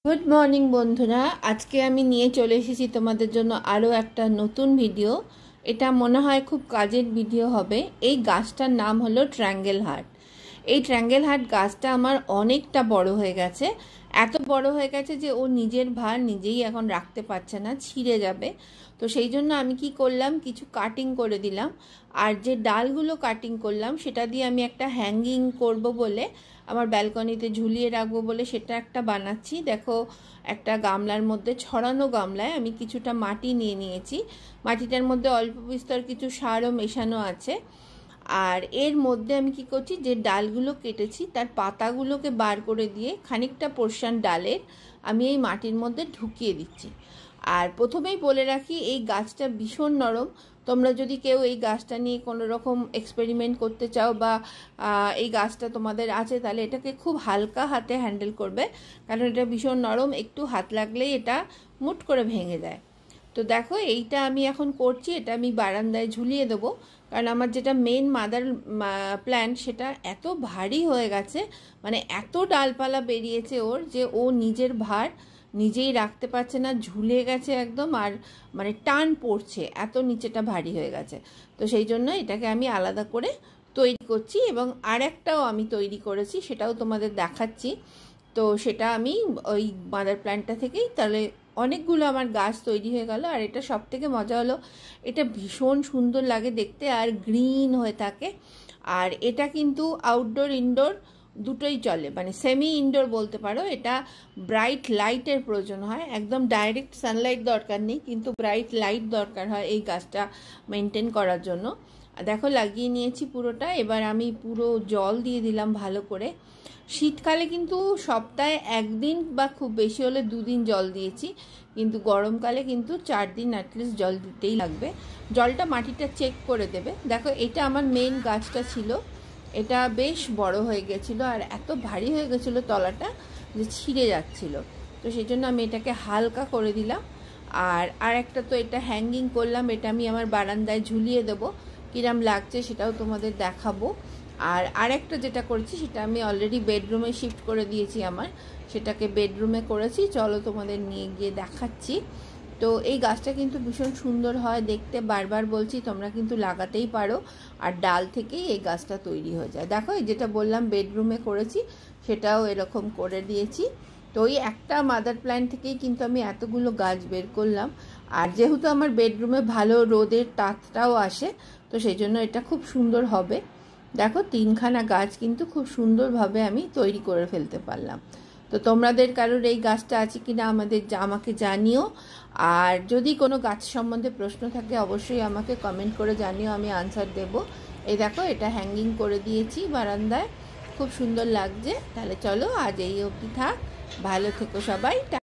Good morning বন্ধুরা, আজকে আমি নিয়ে চলে এসেছি তোমাদের জন্য আরও একটা নতুন ভিডিও। এটা মনে হয় খুব কাজের ভিডিও হবে। এই গাছটার নাম হলো ট্রায়াঙ্গেল হার্ট। এই ট্রায়াঙ্গেল হার্ট গাছটা আমার অনেকটা বড় হয়ে গেছে, এত বড় হয়ে গেছে যে ও নিজের ভার নিজেই এখন রাখতে পারছে না, ছিঁড়ে যাবে। তো সেই জন্য আমি কি করলাম, কিছু কাটিং করে দিলাম। আর যে ডালগুলো কাটিং করলাম সেটা দিয়ে আমি একটা হ্যাঙ্গিং করব বলে, আমার ব্যালকনিতে ঝুলিয়ে রাখবো বলে সেটা একটা বানাচ্ছি। দেখো, একটা গামলার মধ্যে, ছড়ানো গামলায় আমি কিছুটা মাটি নিয়ে নিয়েছি। মাটিটার মধ্যে অল্প বিস্তর কিছু সারও মেশানো আছে। আর এর মধ্যে আমি কি করছি, যে ডালগুলো কেটেছি তার পাতাগুলোকে বার করে দিয়ে খানিকটা পোর্শন ডালের আমি এই মাটির মধ্যে ঢুকিয়ে দিচ্ছি। আর প্রথমেই বলে রাখি, এই গাছটা ভীষণ নরম। তোমরা যদি কেউ এই গাছটা নিয়ে কোনো রকম এক্সপেরিমেন্ট করতে চাও বা এই গাছটা তোমাদের আছে, তাহলে এটাকে খুব হালকা হাতে হ্যান্ডেল করবে, কারণ এটা ভীষণ নরম, একটু হাত লাগলেই এটা মুট করে ভেঙে যায়। তো দেখো, এইটা আমি এখন করছি, এটা আমি বারান্দায় ঝুলিয়ে দেবো। কারণ আমার যেটা মেন মাদার প্ল্যান্ট, সেটা এত ভারী হয়ে গেছে, মানে এত ডালপালা বেরিয়েছে ওর, যে ও নিজের ভার নিজেই রাখতে পারছে না, ঝুলে গেছে একদম। আর মানে টান পড়ছে, এত নিচেটা ভারী হয়ে গেছে। তো সেই জন্য এটাকে আমি আলাদা করে তৈরি করছি, এবং আরেকটাও আমি তৈরি করেছি, সেটাও তোমাদের দেখাচ্ছি। তো সেটা আমি ওই মাদার প্ল্যান্টটা থেকেই, তাহলে অনেকগুলো আমার গাছ তৈরি হয়ে গেল। আর এটা সব থেকে মজা হলো, এটা ভীষণ সুন্দর লাগে দেখতে আর গ্রিন হয়ে থাকে। আর এটা কিন্তু আউটডোর ইনডোর দুটোই চলে, মানে সেমি ইনডোর বলতে পারো। এটা ব্রাইট লাইটের প্রয়োজন হয়, একদম ডাইরেক্ট সানলাইট দরকার নেই, কিন্তু ব্রাইট লাইট দরকার হয় এই গাছটা মেনটেন করার জন্য। দেখো, লাগিয়ে নিয়েছি পুরোটা। এবার আমি পুরো জল দিয়ে দিলাম ভালো করে। শীতকালে কিন্তু সপ্তাহে একদিন বা খুব বেশি হলে 2 দিন জল দিয়েছি, কিন্তু গরমকালে কিন্তু 4 দিন অ্যাটলিস্ট জল দিতেই লাগবে। জলটা মাটিটা চেক করে দেবে। দেখো, এটা আমার মেন গাছটা ছিল, এটা বেশ বড় হয়ে গেছিলো আর এত ভারী হয়ে গেছিলো তলাটা যে ছিঁড়ে যাচ্ছিল। তো সেই জন্য আমি এটাকে হালকা করে দিলাম। আর একটা তো এটা হ্যাঙ্গিং করলাম, এটা আমি আমার বারান্দায় ঝুলিয়ে দেবো। কিরম লাগছে সেটাও তোমাদের দেখাবো। আর আরেকটা যেটা করেছি, সেটা আমি অলরেডি বেডরুমে শিফট করে দিয়েছি আমার, সেটাকে বেডরুমে করেছি। চলো তোমাদের নিয়ে গিয়ে দেখাচ্ছি। তো এই গাছটা কিন্তু ভীষণ সুন্দর হয় দেখতে, বারবার বলছি, তোমরা কিন্তু লাগাতেই পারো। আর ডাল থেকেই এই গাছটা তৈরি হয়ে যায়। দেখো, এই যেটা বললাম বেডরুমে করেছি, সেটাও এরকম করে দিয়েছি। তো ওই একটা মাদার প্ল্যান্ট থেকেই কিন্তু আমি এতগুলো গাছ বের করলাম। আর যেহেতু আমার বেডরুমে ভালো রোদের তাপটাও আসে, তো সেই জন্য এটা খুব সুন্দর হবে। দেখো, 3খানা গাছ কিন্তু খুব সুন্দরভাবে আমি তৈরি করে ফেলতে পারলাম। তো তোমাদের কারোর এই গাছটা আছে কিনা আমাকে জানিও। আর যদি কোনো গাছ সম্বন্ধে প্রশ্ন থাকে, অবশ্যই আমাকে কমেন্ট করে জানিও, আমি আনসার দেব। এই দেখো, এটা হ্যাঙ্গিং করে দিয়েছি বারান্দায়, খুব সুন্দর লাগছে। তাহলে চলো, আজ এই অবধি থাক, ভালো থেকো সবাই।